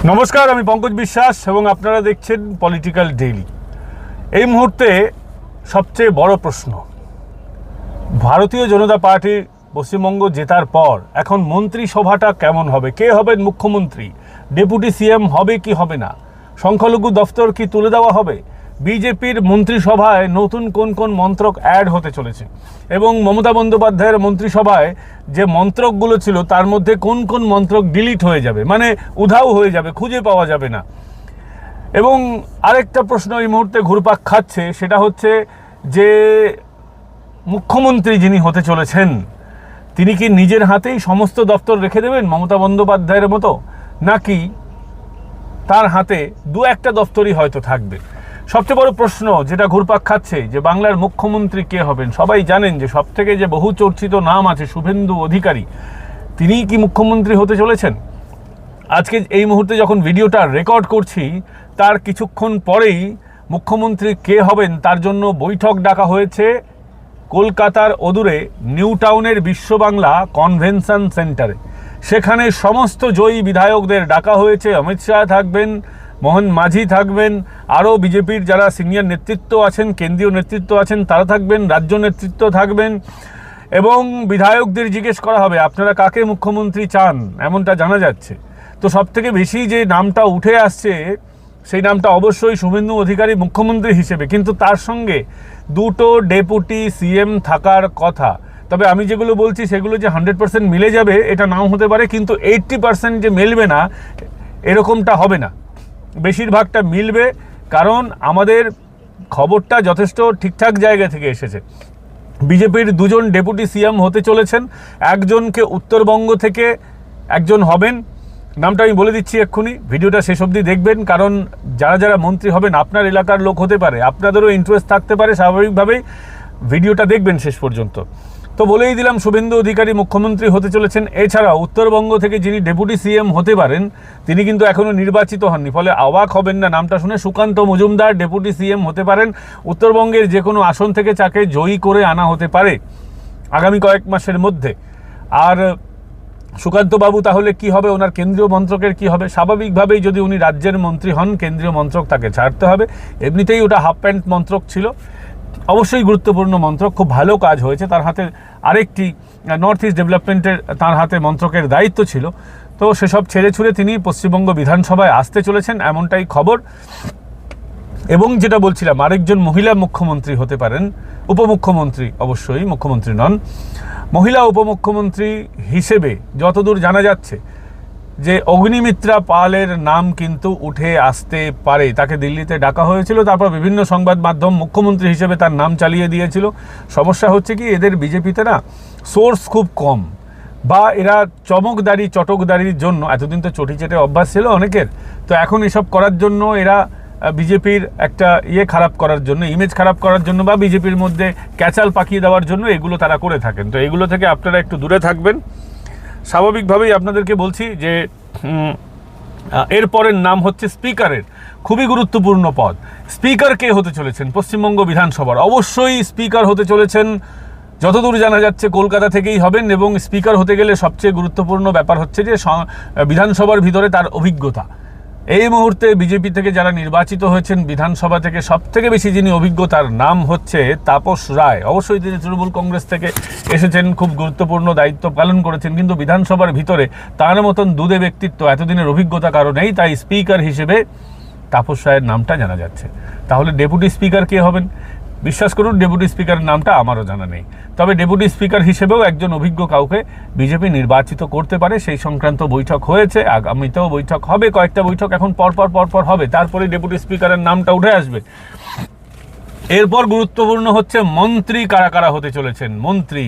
নমস্কার, আমি পঙ্কজ বিশ্বাস এবং আপনারা দেখছেন পলিটিক্যাল ডেইলি। এই মুহূর্তে সবচেয়ে বড় প্রশ্ন, ভারতীয় জনতা পার্টির পশ্চিমবঙ্গ জেতার পর এখন মন্ত্রিসভাটা কেমন হবে, কে হবেন মুখ্যমন্ত্রী, ডেপুটি সিএম হবে কি হবে না, সংখ্যালঘু দফতর কি তুলে দেওয়া হবে, বিজেপির মন্ত্রিসভায় নতুন কোন কোন মন্ত্রক অ্যাড হতে চলেছে এবং মমতা বন্দ্যোপাধ্যায়ের মন্ত্রিসভায় যে মন্ত্রকগুলো ছিল তার মধ্যে কোন কোন মন্ত্রক ডিলিট হয়ে যাবে, মানে উধাও হয়ে যাবে, খুঁজে পাওয়া যাবে না। এবং আরেকটা প্রশ্ন এই মুহূর্তে ঘুরপাক খাচ্ছে, সেটা হচ্ছে যে মুখ্যমন্ত্রী যিনি হতে চলেছেন তিনি কি নিজের হাতেই সমস্ত দপ্তর রেখে দেবেন মমতা বন্দ্যোপাধ্যায়ের মতো, নাকি তার হাতে দু একটা দপ্তরই হয়তো থাকবে। সবচেয়ে বড় প্রশ্ন যেটা ঘুরপাক খাচ্ছে যে বাংলার মুখ্যমন্ত্রী কে হবেন। সবাই জানেন যে সবথেকে যে বহু চর্চিত নাম আছে শুভেন্দু অধিকারী, তিনিই কি মুখ্যমন্ত্রী হতে চলেছেন। আজকে এই মুহূর্তে যখন ভিডিওটা রেকর্ড করছি তার কিছুক্ষণ পরেই মুখ্যমন্ত্রী কে হবেন তার জন্য বৈঠক ডাকা হয়েছে কলকাতার অদূরে নিউ টাউনের বিশ্ববাংলা কনভেনশন সেন্টারে। সেখানে সমস্ত জয়ী বিধায়কদের ডাকা হয়েছে। অমিত শাহ থাকবেন, মোহন মাঝি থাকবেন, আরও বিজেপির যারা সিনিয়র নেতৃত্ব আছেন, কেন্দ্রীয় নেতৃত্ব আছেন তারা থাকবেন, রাজ্য নেতৃত্ব থাকবেন এবং বিধায়কদের জিজ্ঞেস করা হবে আপনারা কাকে মুখ্যমন্ত্রী চান, এমনটা জানা যাচ্ছে। তো সবথেকে বেশি যে নামটা উঠে আসছে সেই নামটা অবশ্যই শুভেন্দু অধিকারী মুখ্যমন্ত্রী হিসেবে, কিন্তু তার সঙ্গে দুটো ডেপুটি সিএম থাকার কথা। তবে আমি যেগুলো বলছি সেগুলো যে 100% মিলে যাবে এটা নাও হতে পারে, কিন্তু 80% যে মিলবে না এরকমটা হবে না, বেশিরভাগটা মিলবে। কারণ আমাদের খবরটা যথেষ্ট ঠিকঠাক জায়গা থেকে এসেছে। বিজেপির দুজন ডেপুটি সিএম হতে চলেছেন, একজনকে উত্তরবঙ্গ থেকে একজন হবেন, নামটা আমি বলে দিচ্ছি এক্ষুনি, ভিডিওটা শেষ অবধি দেখবেন। কারণ যারা যারা মন্ত্রী হবেন আপনার এলাকার লোক হতে পারে, আপনাদেরও ইন্টারেস্ট থাকতে পারে, স্বাভাবিকভাবেই ভিডিওটা দেখবেন শেষ পর্যন্ত। তো বলেই দিলাম শুভেন্দু অধিকারী মুখ্যমন্ত্রী হতে চলেছেন। এছাড়া উত্তরবঙ্গ থেকে যিনি ডেপুটি সিএম হতে পারেন তিনি কিন্তু এখনও নির্বাচিত হননি, ফলে অবাক হবেন না নামটা শুনে, সুকান্ত মজুমদার ডেপুটি সিএম হতে পারেন। উত্তরবঙ্গের যে কোনো আসন থেকে তাকে জয়ী করে আনা হতে পারে আগামী কয়েক মাসের মধ্যে। আর সুকান্তবাবু তাহলে কি হবে, ওনার কেন্দ্রীয় মন্ত্রকের কি হবে? স্বাভাবিকভাবেই যদি উনি রাজ্যের মন্ত্রী হন কেন্দ্রীয় মন্ত্রক তাকে ছাড়তে হবে। এমনিতেই ওটা হাফ প্যান্ট মন্ত্রক ছিল, অবশ্যই গুরুত্বপূর্ণ মন্ত্রক, খুব ভালো কাজ হয়েছে। তার হাতে আরেকটি নর্থ ইস্ট ডেভেলপমেন্টের তার হাতে মন্ত্রকের দায়িত্ব ছিল। তো সেসব ছেড়ে ছুড়ে তিনি পশ্চিমবঙ্গ বিধানসভায় আসতে চলেছেন এমনটাই খবর। এবং যেটা বলছিলাম, আরেকজন মহিলা মুখ্যমন্ত্রী হতে পারেন, উপমুখ্যমন্ত্রী, অবশ্যই মুখ্যমন্ত্রী নন, মহিলা উপমুখ্যমন্ত্রী হিসেবে যতদূর জানা যাচ্ছে যে অগ্নিমিত্রা পালের নাম কিন্তু উঠে আসতে পারে। তাকে দিল্লিতে ডাকা হয়েছিল, তারপর বিভিন্ন সংবাদ মাধ্যম মুখ্যমন্ত্রী হিসেবে তার নাম চালিয়ে দিয়েছিল। সমস্যা হচ্ছে কি, এদের বিজেপিতে না সোর্স খুব কম, বা এরা চমকদারি চটকদারির জন্য, এতদিন তো চটি চেটে অভ্যাস ছিল অনেকের, তো এখন এসব করার জন্য এরা বিজেপির একটা খারাপ করার জন্য, ইমেজ খারাপ করার জন্য, বা বিজেপির মধ্যে ক্যাচাল পাকিয়ে দেওয়ার জন্য এগুলো তারা করে থাকেন। তো এগুলো থেকে আপনারা একটু দূরে থাকবেন। স্বাভাবিকভাবেই আপনাদেরকে বলছি যে এরপরের নাম হচ্ছে স্পিকারের, খুবই গুরুত্বপূর্ণ পদ। স্পিকার কে হতে চলেছেন পশ্চিমবঙ্গ বিধানসভার? অবশ্যই স্পিকার হতে চলেছেন যতদূর জানা যাচ্ছে কলকাতা থেকেই হবেন। এবং স্পিকার হতে গেলে সবচেয়ে গুরুত্বপূর্ণ ব্যাপার হচ্ছে যে বিধানসভার ভিতরে তার অভিজ্ঞতা। এই মুহূর্তে বিজেপি থেকে যারা নির্বাচিত হয়েছেন বিধানসভা থেকে সবথেকে বেশি যিনি অভিজ্ঞতার নাম হচ্ছে তাপস রায়। অবশ্যই তিনি তৃণমূল কংগ্রেস থেকে এসেছেন, খুব গুরুত্বপূর্ণ দায়িত্ব পালন করেছেন, কিন্তু বিধানসভার ভিতরে তার মতন দুধে ব্যক্তিত্ব, এতদিনের অভিজ্ঞতা কারো নেই, তাই স্পিকার হিসেবে তাপস রায়ের নামটা জানা যাচ্ছে। তাহলে ডেপুটি স্পিকার কে হবেন? বিশ্বাস করুন ডেপুটি স্পিকারের নামটা আমারও জানা নেই, তবে ডেপুটি স্পিকার হিসেবেও একজন অভিজ্ঞ কাউকে বিজেপি নির্বাচিত করতে পারে। সেই সংক্রান্ত বৈঠক হয়েছে, আগামীতেও বৈঠক হবে, কয়েকটা বৈঠক এখন পরপর হবে, তারপরে ডেপুটি স্পিকারের নামটা উঠে আসবে। এরপর গুরুত্বপূর্ণ হচ্ছে মন্ত্রী কারা কারা হতে চলেছেন। মন্ত্রী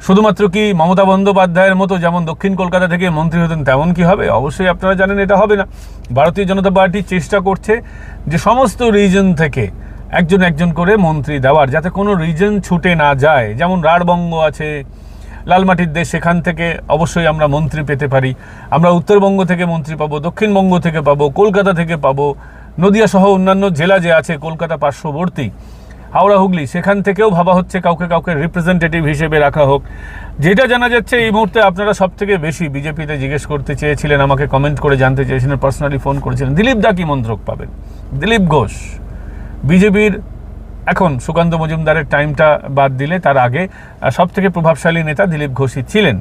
শুধুমাত্র কি মমতা বন্দ্যোপাধ্যায়ের মতো যেমন দক্ষিণ কলকাতা থেকে মন্ত্রী হতেন তেমন কি হবে? অবশ্যই আপনারা জানেন এটা হবে না। ভারতীয় জনতা পার্টি চেষ্টা করছে যে সমস্ত রিজন থেকে একজন একজন করে মন্ত্রী দেওয়ার, যাতে কোনো রিজন ছুটে না যায়। যেমন রাঢ়বঙ্গ আছে, লালমাটির দেশ, সেখান থেকে অবশ্যই আমরা মন্ত্রী পেতে পারি। আমরা উত্তরবঙ্গ থেকে মন্ত্রী পাবো, দক্ষিণবঙ্গ থেকে পাবো, কলকাতা থেকে পাবো, নদিয়া সহ অন্যান্য জেলা যে আছে কলকাতা পার্শ্ববর্তী, হাওড়া হুগলি, সেখান থেকেও ভাবা হচ্ছে কাউকে কাউকে রিপ্রেজেন্টেটিভ হিসেবে রাখা হোক। যেটা জানা যাচ্ছে এই মুহূর্তে আপনারা সব থেকে বেশি বিজেপিতে জিজ্ঞেস করতে চেয়েছিলেন, আমাকে কমেন্ট করে জানতে চেয়েছিলেন, পার্সোনালি ফোন করেছিলেন, দিলীপ দা কি মন্ত্রক পাবেন। দিলীপ ঘোষ বিজেপির এখন সুকান্ত মজুমদারের টাইমটা বাদ দিলে তার আগে সব থেকে প্রভাবশালী নেতা দিলীপ ঘোষই ছিলেন,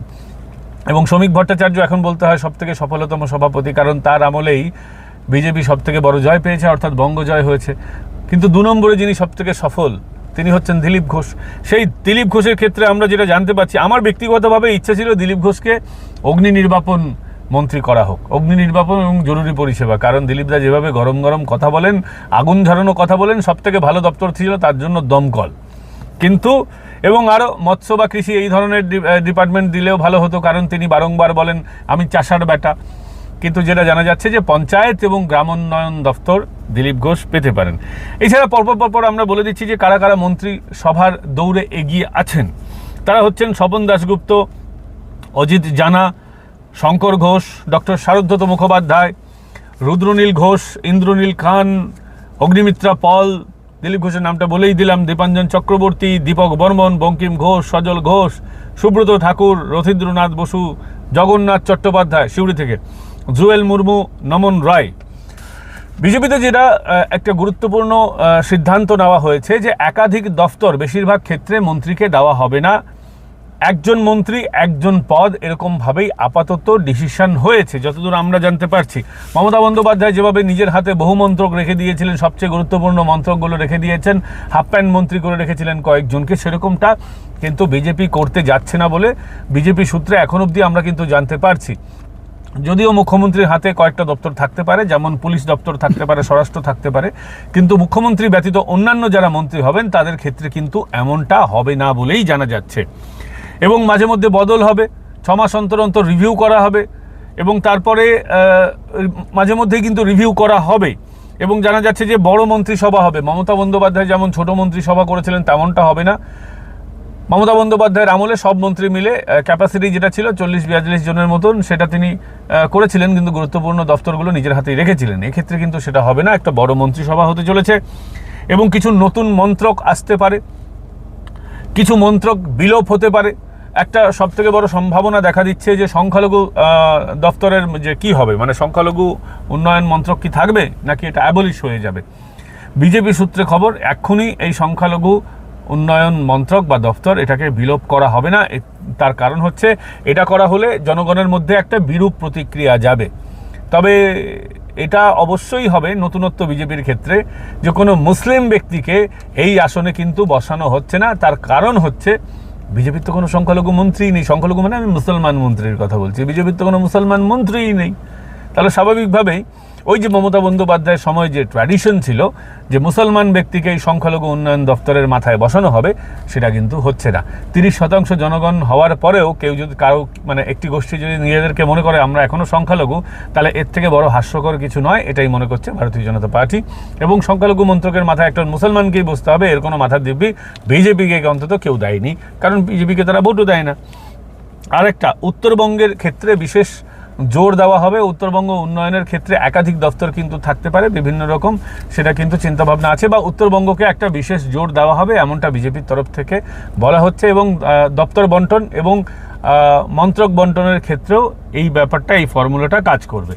এবং শ্রমিক ভট্টাচার্য এখন বলতে হয় সব থেকে সফলতম সভাপতি, কারণ তার আমলেই বিজেপি সব থেকে বড় জয় পেয়েছে, অর্থাৎ বঙ্গ জয় হয়েছে। কিন্তু 2 নম্বরে যিনি সব থেকে সফল তিনি হচ্ছেন দিলীপ ঘোষ। সেই দিলীপ ঘোষের ক্ষেত্রে আমরা যেটা জানতে পারছি, আমার ব্যক্তিগতভাবে ইচ্ছা ছিল দিলীপ ঘোষকে অগ্নি নির্বাপন মন্ত্রী করা হোক, অগ্নি নির্বাপন এবং জরুরি পরিষেবা, কারণ দিলীপদা যেভাবে গরম গরম কথা বলেন, আগুন ঝরানো কথা বলেন, সব থেকে ভালো দপ্তর ছিল তার জন্য দমকল। কিন্তু এবং আরও মৎস্য বা কৃষি এই ধরনের ডিপার্টমেন্ট দিলেও ভালো হতো, কারণ তিনি বারংবার বলেন আমি চাষার বেটা। কিন্তু যেটা জানা যাচ্ছে যে পঞ্চায়েত এবং গ্রামোন্নয়ন দপ্তর দিলীপ ঘোষ পেতে পারেন। এছাড়া পরপর আমরা বলে দিচ্ছি যে কারা কারা মন্ত্রী সভার দৌড়ে এগিয়ে আছেন। তারা হচ্ছেন স্বপন দাশগুপ্ত, অজিত জানা, শঙ্কর ঘোষ, ডক্টর শারদত্ত মুখোপাধ্যায়, রুদ্রনীল ঘোষ, ইন্দ্রনীল খান, অগ্নিমিত্রা পল, দিলীপ ঘোষের নামটা বলেই দিলাম, দীপাঞ্জন চক্রবর্তী, দীপক বর্মন, বঙ্কিম ঘোষ, সজল ঘোষ, সুব্রত ঠাকুর, রথীন্দ্রনাথ বসু, জগন্নাথ চট্টোপাধ্যায় শিউড়ি থেকে, জুয়েল মুর্মু, নমন রায়। বিজেপিতে যেটা একটা গুরুত্বপূর্ণ সিদ্ধান্ত নেওয়া হয়েছে যে একাধিক দফতর বেশিরভাগ ক্ষেত্রে মন্ত্রীকে দেওয়া হবে না, একজন মন্ত্রী একজন পদ, এরকমভাবেই আপাতত ডিসিশন হয়েছে যতদূর আমরা জানতে পারছি। মমতা বন্দ্যোপাধ্যায় যেভাবে নিজের হাতে বহু মন্ত্রক রেখে দিয়েছিলেন, সবচেয়ে গুরুত্বপূর্ণ মন্ত্রকগুলো রেখে দিয়েছেন, হাফ প্যান্ট মন্ত্রী করে রেখেছিলেন কয়েকজনকে, সেরকমটা কিন্তু বিজেপি করতে যাচ্ছে না বলে বিজেপি সূত্রে এখন অবধি আমরা কিন্তু জানতে পারছি। যদিও মুখ্যমন্ত্রীর হাতে কয়েকটা দপ্তর থাকতে পারে, যেমন পুলিশ দপ্তর থাকতে পারে, স্বরাষ্ট্র থাকতে পারে, কিন্তু মুখ্যমন্ত্রী ব্যতীত অন্যান্য যারা মন্ত্রী হবেন তাদের ক্ষেত্রে কিন্তু এমনটা হবে না বলেই জানা যাচ্ছে। এবং মাঝে মধ্যে বদল হবে, 6 মাস অন্তর অন্তর রিভিউ করা হবে, এবং তারপরে মাঝে মধ্যেই কিন্তু রিভিউ করা হবে। এবং জানা যাচ্ছে যে বড় মন্ত্রিসভা হবে। মমতা বন্দ্যোপাধ্যায় যেমন ছোট মন্ত্রিসভা করেছিলেন তেমনটা হবে না। মমতা বন্দ্যোপাধ্যায়ের আমলে সব মন্ত্রী মিলে ক্যাপাসিটি যেটা ছিল 40-42 জনের মতন, সেটা তিনি করেছিলেন, কিন্তু গুরুত্বপূর্ণ দফতরগুলো নিজের হাতেই রেখেছিলেন। এক্ষেত্রে কিন্তু সেটা হবে না, একটা বড় মন্ত্রিসভা হতে চলেছে, এবং কিছু নতুন মন্ত্রক আসতে পারে, কিছু মন্ত্রক বিলোপ হতে পারে। একটা সবথেকে বড় সম্ভাবনা দেখা দিচ্ছে যে সংখ্যালঘু দপ্তরের যে কি হবে, মানে সংখ্যালঘু উন্নয়ন মন্ত্রক কি থাকবে নাকি এটা অ্যাবলিশ হয়ে যাবে। বিজেপি সূত্রে খবর এক্ষুনি এই সংখ্যালঘু উন্নয়ন মন্ত্রক বা দপ্তর এটাকে বিলোপ করা হবে না। তার কারণ হচ্ছে এটা করা হলে জনগণের মধ্যে একটা বিরূপ প্রতিক্রিয়া যাবে। তবে এটা অবশ্যই হবে নতুনত্ব বিজেপির ক্ষেত্রে যে কোনো মুসলিম ব্যক্তিকে এই আসনে কিন্তু বসানো হচ্ছে না। তার কারণ হচ্ছে বিজেপির তো কোনো সংখ্যালঘু মন্ত্রী নেই। সংখ্যালঘু মানে আমি মুসলমান মন্ত্রীর কথা বলছি, বিজেপির তো কোনো মুসলমান মন্ত্রীই নেই। তাহলে স্বাভাবিকভাবেই ওই যে মমতা বন্দ্যোপাধ্যায়ের সময় যে ট্র্যাডিশন ছিল যে মুসলমান ব্যক্তিকে এই সংখ্যালঘু উন্নয়ন দপ্তরের মাথায় বসানো হবে, সেটা কিন্তু হচ্ছে না। 30% জনগণ হওয়ার পরেও কেউ যদি কারো মানে একটি গোষ্ঠী যদি নিজেদেরকে মনে করে আমরা এখনও সংখ্যালঘু, তাহলে এর থেকে বড় হাস্যকর কিছু নয়, এটাই মনে করছে ভারতীয় জনতা পার্টি। এবং সংখ্যালঘু মন্ত্রকের মাথায় একটা মুসলমানকেই বসতে হবে এর কোনো মাথার দিব্যি বিজেপিকে অন্তত কেউ দেয়নি, কারণ বিজেপিকে তারা ভোটও দেয় না। আরেকটা, উত্তরবঙ্গের ক্ষেত্রে বিশেষ জোর দেওয়া হবে। উত্তরবঙ্গ উন্নয়নের ক্ষেত্রে একাধিক দপ্তর কিন্তু থাকতে পারে বিভিন্ন রকম, সেটা কিন্তু চিন্তাভাবনা আছে, বা উত্তরবঙ্গকে একটা বিশেষ জোর দেওয়া হবে এমনটা বিজেপির তরফ থেকে বলা হচ্ছে। এবং দপ্তর বন্টন এবং মন্ত্রক বন্টনের ক্ষেত্রেও এই ব্যাপারটা, এই ফর্মুলাটা কাজ করবে।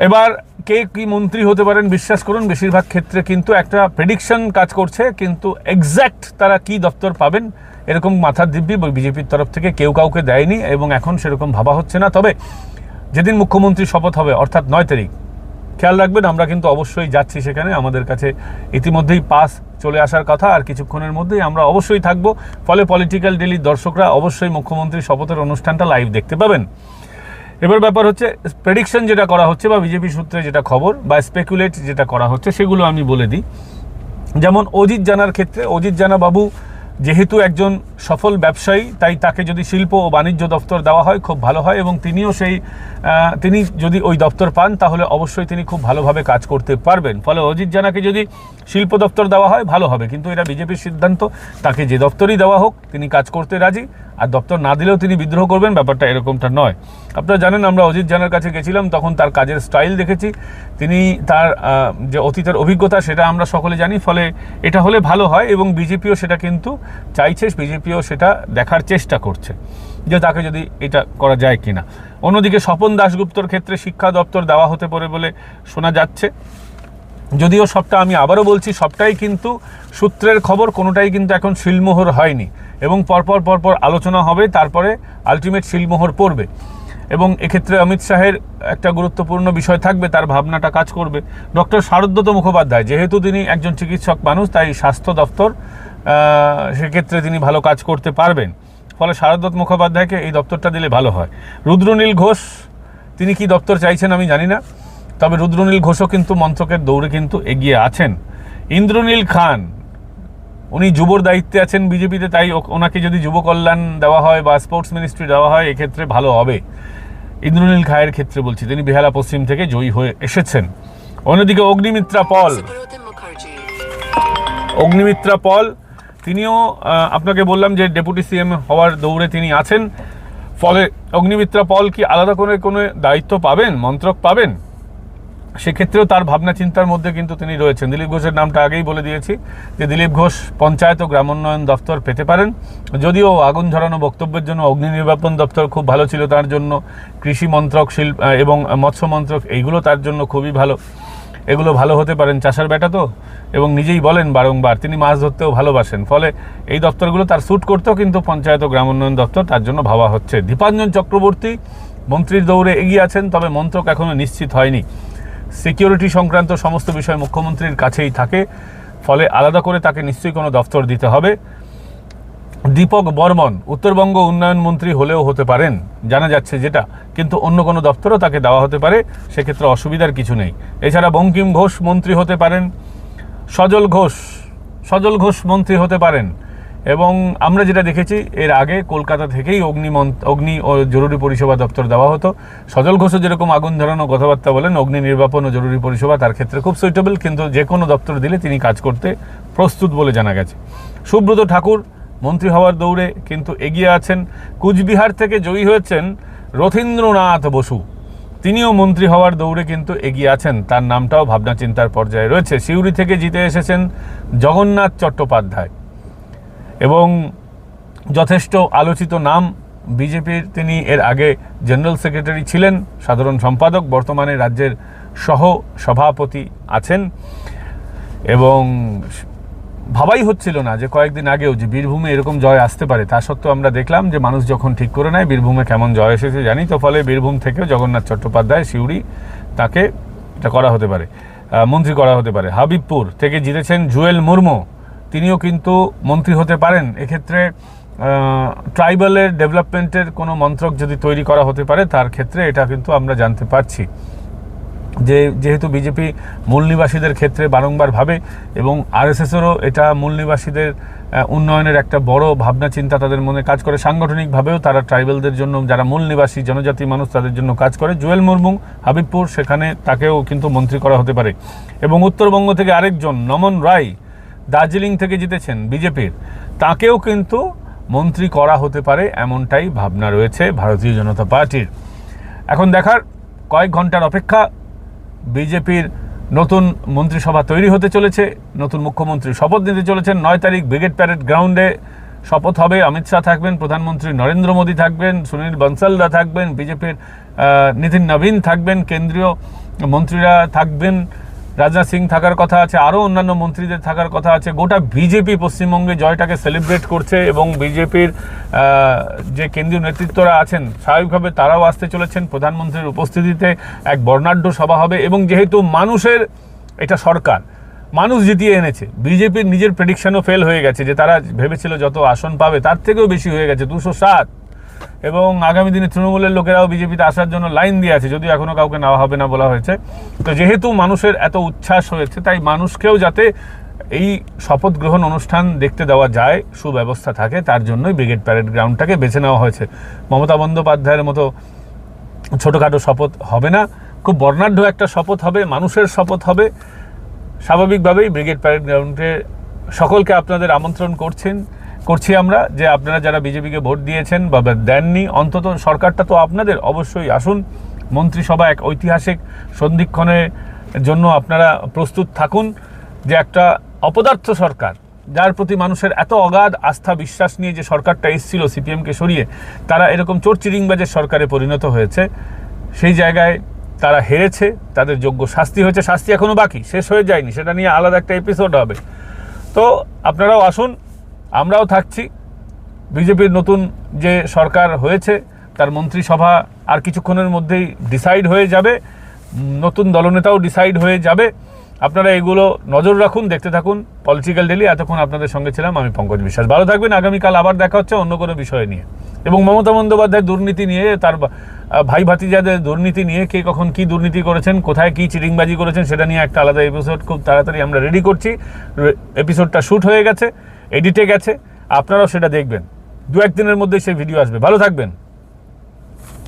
এবার কে কি মন্ত্রী হতে পারেন বিশ্বাস করুন বেশিরভাগ ক্ষেত্রে কিন্তু একটা প্রেডিকশন কাজ করছে, কিন্তু এক্স্যাক্ট তারা কি দপ্তর পাবেন এরকম মাথার দিব্যি বিজেপির তরফ থেকে কেউ কাউকে দেয়নি, এবং এখন সেরকম ভাবা হচ্ছে না। তবে যেদিন মুখ্যমন্ত্রী শপথ হবে অর্থাৎ 9 তারিখ, খেয়াল রাখবেন আমরা কিন্তু অবশ্যই যাচ্ছি সেখানে। আমাদের কাছে ইতিমধ্যেই পাস চলে আসার কথা, আর কিছুক্ষণের মধ্যেই আমরা অবশ্যই থাকবো। ফলে পলিটিক্যাল ডেলির দর্শকরা অবশ্যই মুখ্যমন্ত্রীর শপথের অনুষ্ঠানটা লাইভ দেখতে পাবেন। এবার ব্যাপার হচ্ছে প্রেডিকশন যেটা করা হচ্ছে বা বিজেপি সূত্রে যেটা খবর বা স্পেকুলেট যেটা করা হচ্ছে সেগুলো আমি বলে দিই। যেমন অজিত জানার ক্ষেত্রে, অজিত জানা বাবু যেহেতু একজন সফল ব্যবসায়ী, তাই তাকে যদি শিল্প ও বাণিজ্য দপ্তর দেওয়া হয় খুব ভালো হয়, এবং তিনি যদি ওই দপ্তর পান তাহলে অবশ্যই তিনি খুব ভালোভাবে কাজ করতে পারবেন। ফলে অজিত জানাকে যদি শিল্প দপ্তর দেওয়া হয় ভালো হবে, কিন্তু এটা বিজেপির সিদ্ধান্ত, তাকে যে দপ্তরই দেওয়া হোক তিনি কাজ করতে রাজি। আর দপ্তর না দিলেও তিনি বিদ্রোহ করবেন, ব্যাপারটা এরকমটা নয়। আপনারা জানেন আমরা অজিত জানার কাছে গেছিলাম, তখন তার কাজের স্টাইল দেখেছি, তিনি তার যে অতীতের অভিজ্ঞতা সেটা আমরা সকলে জানি, ফলে এটা হলে ভালো হয় এবং বিজেপিও সেটা কিন্তু চাইছে, বিজেপিও সেটা দেখার চেষ্টা করছে যে তাকে যদি এটা করা যায় কিনা। অন্যদিকে স্বপন দাশগুপ্তর ক্ষেত্রে শিক্ষা দপ্তর দেওয়া হতে পারে বলে শোনা যাচ্ছে, যদিও সবটা আমি আবারও বলছি সবটাই কিন্তু সূত্রের খবর, কোনোটাই কিন্তু এখন শিলমোহর হয়নি এবং পরপর আলোচনা হবে, তারপরে আলটিমেট শিলমোহর পড়বে। এবং এক্ষেত্রে অমিত শাহের একটা গুরুত্বপূর্ণ বিষয় থাকবে, তার ভাবনাটা কাজ করবে। ডক্টর শারদত্ত মুখোপাধ্যায় যেহেতু তিনি একজন চিকিৎসক মানুষ, তাই স্বাস্থ্য দপ্তর সেক্ষেত্রে তিনি ভালো কাজ করতে পারবেন, ফলে শারদত্ত মুখোপাধ্যায়কে এই দপ্তরটা দিলে ভালো হয়। রুদ্রনীল ঘোষ তিনি কি দপ্তর চাইছেন আমি জানি না, তবে রুদ্রনীল ঘোষও কিন্তু মন্ত্রকের দৌড়ে কিন্তু এগিয়ে আছেন। ইন্দ্রনীল খান উনি যুবর দায়িত্বে আছেন বিজেপিতে, তাই ওনাকে যদি যুব কল্যাণ দেওয়া হয় বা স্পোর্টস মিনিস্ট্রি দেওয়া হয় এক্ষেত্রে ভালো হবে। ইন্দ্রনীল খায়ের ক্ষেত্রে বলছি, তিনি বেহালা পশ্চিম থেকে জয়ী হয়ে এসেছেন। অন্যদিকে অগ্নিমিত্রা পল তিনিও আপনাকে বললাম যে ডেপুটি সিএম হওয়ার দৌড়ে তিনি আছেন, ফলে অগ্নিমিত্রা পল কি আলাদা করে কোনো দায়িত্ব পাবেন, মন্ত্রক পাবেন, সেক্ষেত্রেও তার ভাবনা চিন্তার মধ্যে কিন্তু তিনি রয়েছেন। দিলীপ ঘোষের নামটা আগেই বলে দিয়েছি যে দিলীপ ঘোষ পঞ্চায়েত ও গ্রামোন্নয়ন দপ্তর পেতে পারেন, যদিও আগুন ঝরানো বক্তব্যের জন্য অগ্নি নির্বাপন দপ্তর খুব ভালো ছিল তার জন্য, কৃষি মন্ত্রক, শিল্প এবং মৎস্য মন্ত্রক এইগুলো তার জন্য খুবই ভালো, এগুলো ভালো হতে পারেন, চাষার বেটা তো, এবং নিজেই বলেন বারংবার তিনি মাছ ধরতেও ভালোবাসেন, ফলে এই দপ্তরগুলো তার স্যুট করতেও, কিন্তু পঞ্চায়েত ও গ্রামোন্নয়ন দপ্তর তার জন্য ভাবা হচ্ছে। দীপাঞ্জন চক্রবর্তী মন্ত্রীর দৌড়ে এগিয়ে আছেন, তবে মন্ত্রক এখনও নিশ্চিত হয়নি। সিকিউরিটি সংক্রান্ত সমস্ত বিষয় মুখ্যমন্ত্রীর কাছেই থাকে, ফলে আলাদা করে তাকে নিশ্চয়ই কোনো দপ্তর দিতে হবে। দীপক বর্মন উত্তরবঙ্গ উন্নয়ন মন্ত্রী হলেও হতে পারেন জানা যাচ্ছে যেটা, কিন্তু অন্য কোনো দপ্তরও তাকে দেওয়া হতে পারে, সেক্ষেত্রে অসুবিধার কিছু নেই। এছাড়া বঙ্কিম ঘোষ মন্ত্রী হতে পারেন, সজল ঘোষ মন্ত্রী হতে পারেন, এবং আমরা যেটা দেখেছি এর আগে কলকাতা থেকেই অগ্নি ও জরুরি পরিষেবা দপ্তর দেওয়া হতো। সজল ঘোষও যেরকম আগুন ধরানো কথাবার্তা বলেন, অগ্নি নির্বাপন ও জরুরি পরিষেবা তার ক্ষেত্রে খুব সুইটেবল, কিন্তু যে কোনো দপ্তর দিলে তিনি কাজ করতে প্রস্তুত বলে জানা গেছে। সুব্রত ঠাকুর মন্ত্রী হওয়ার দৌড়ে কিন্তু এগিয়ে আছেন। কুচবিহার থেকে জয়ী হয়েছেন রথীন্দ্রনাথ বসু, তিনিও মন্ত্রী হওয়ার দৌড়ে কিন্তু এগিয়ে আছেন, তার নামটাও ভাবনা চিন্তার পর্যায়ে রয়েছে। সিউড়ি থেকে জিতে এসেছেন জগন্নাথ চট্টোপাধ্যায়, এবং যথেষ্ট আলোচিত নাম বিজেপির, তিনি এর আগে জেনারেল সেক্রেটারি ছিলেন, সাধারণ সম্পাদক, বর্তমানে রাজ্যের সহ সভাপতি আছেন। এবং ভাবাই হচ্ছিল না যে কয়েকদিন আগেও যে বীরভূমে এরকম জয় আসতে পারে, তা সত্ত্বেও আমরা দেখলাম যে মানুষ যখন ঠিক করে নেয় বীরভূমে কেমন জয় এসেছে জানি তো, ফলে বীরভূম থেকেও জগন্নাথ চট্টোপাধ্যায় সিউড়ি তাকে এটা করা হতে পারে, মন্ত্রী করা হতে পারে। হাবিবপুর থেকে জিতেছেন জুয়েল মুর্মু, তিনিও কিন্তু মন্ত্রী হতে পারেন। এক্ষেত্রে ট্রাইবালের ডেভেলপমেন্টের কোনো মন্ত্রক যদি তৈরি করা হতে পারে, তার ক্ষেত্রে এটা কিন্তু আমরা জানতে পারছি যে যেহেতু বিজেপি মূল নিবাসীদের ক্ষেত্রে বারংবার ভাবে, এবং আরএসএসেরও এটা মূল নিবাসীদের উন্নয়নের একটা বড় ভাবনা চিন্তা তাদের মনে কাজ করে, সাংগঠনিকভাবেও তারা ট্রাইবালদের জন্য, যারা মূল নিবাসী জনজাতি মানুষ তাদের জন্য কাজ করে। জুয়েল মুর্মু হাবিবপুর, সেখানে তাকেও কিন্তু মন্ত্রী করা হতে পারে। এবং উত্তরবঙ্গ থেকে আরেকজন নমন রায় দার্জিলিং থেকে জিতেছেন বিজেপির, তাকেও কিন্তু মন্ত্রী করা হতে পারে, এমনটাই ভাবনা রয়েছে ভারতীয় জনতা পার্টির। এখন দেখার, কয়েক ঘন্টার অপেক্ষা, বিজেপির নতুন মন্ত্রিসভা তৈরি হতে চলেছে, নতুন মুখ্যমন্ত্রী শপথ নিতে চলেছেন। 9 তারিখ ব্রিগেড প্যারেড গ্রাউন্ডে শপথ হবে, অমিত শাহ থাকবেন, প্রধানমন্ত্রী নরেন্দ্র মোদী থাকবেন, সুনীল বনসালদা থাকবেন, বিজেপির নিতিন নবীন থাকবেন, কেন্দ্রীয় মন্ত্রীরা থাকবেন, রাজনাথ সিং থাকার কথা আছে, আরও অন্যান্য মন্ত্রীদের থাকার কথা আছে। গোটা বিজেপি পশ্চিমবঙ্গে জয়টাকে সেলিব্রেট করছে, এবং বিজেপির যে কেন্দ্রীয় নেতৃত্বরা আছেন স্বাভাবিকভাবে তারাও আসতে চলেছেন। প্রধানমন্ত্রীর উপস্থিতিতে এক বর্ণাঢ্য সভা হবে, এবং যেহেতু মানুষের এটা সরকার, মানুষ জিতিয়ে এনেছে, বিজেপির নিজের প্রেডিকশনও ফেল হয়ে গেছে, যে তারা ভেবেছিল যত আসন পাবে তার থেকেও বেশি হয়ে গেছে, 207, এবং আগামী দিনে তৃণমূলের লোকেরাও বিজেপিতে আসার জন্য লাইন দিয়ে আছে, যদিও এখনও কাউকে নেওয়া হবে না বলা হয়েছে। তো যেহেতু মানুষের এত উচ্ছ্বাস হয়েছে, তাই মানুষকেও যাতে এই শপথ গ্রহণ অনুষ্ঠান দেখতে দেওয়া যায়, সুব্যবস্থা থাকে, তার জন্যই ব্রিগেড প্যারেড গ্রাউন্ডটাকে বেছে নেওয়া হয়েছে। মমতা বন্দ্যোপাধ্যায়ের মতো ছোটোখাটো শপথ হবে না, খুব বর্ণাঢ্য একটা শপথ হবে, মানুষের শপথ হবে। স্বাভাবিকভাবেই ব্রিগেড প্যারেড গ্রাউন্ডে সকলকে আপনাদের আমন্ত্রণ করছেন, করছি আমরা যে আপনারা যারা বিজেপিকে ভোট দিয়েছেন বা দেননি, অন্তত সরকারটা তো আপনাদের, অবশ্যই আসুন মন্ত্রিসভা এক ঐতিহাসিক সন্ধিক্ষণের জন্য আপনারা প্রস্তুত থাকুন, যে একটা অপদার্থ সরকার যার প্রতি মানুষের এত অগাধ আস্থা বিশ্বাস নিয়ে যে সরকারটা এসেছিল সিপিএমকে সরিয়ে, তারা এরকম চোরচিরিংবাজের সরকারে পরিণত হয়েছে। সেই জায়গায় তারা হেরেছে, তাদের যোগ্য শাস্তি হয়েছে, শাস্তি এখনও বাকি, শেষ হয়ে যায়নি, সেটা নিয়ে আলাদা একটা এপিসোড হবে। তো আপনারাও আসুন, আমরাও থাকছি। বিজেপির নতুন যে সরকার হয়েছে তার মন্ত্রিসভা আর কিছুক্ষণের মধ্যেই ডিসাইড হয়ে যাবে, নতুন দলনেতাও ডিসাইড হয়ে যাবে। আপনারা এগুলো নজর রাখুন, দেখতে থাকুন পলিটিক্যাল ডেইলি। এতক্ষণ আপনাদের সঙ্গে ছিলাম আমি পঙ্কজ বিশ্বাস। ভালো থাকবেন, আগামীকাল আবার দেখা হচ্ছে অন্য কোনো বিষয় নিয়ে, এবং মমতা বন্দ্যোপাধ্যায়ের দুর্নীতি নিয়ে, তার ভাই ভাতিজাদের দুর্নীতি নিয়ে, কে কখন কি দুর্নীতি করেছেন, কোথায় কি চিটিংবাজি করেছেন, সেটা নিয়ে একটা আলাদা এপিসোড খুব তাড়াতাড়ি আমরা রেডি করছি। এপিসোডটা শ্যুট হয়ে গেছে, এডিটে গেছে, আপনারাও সেটা দেখবেন, 2-1 দিনের মধ্যেই সেই ভিডিও আসবে। ভালো থাকবেন।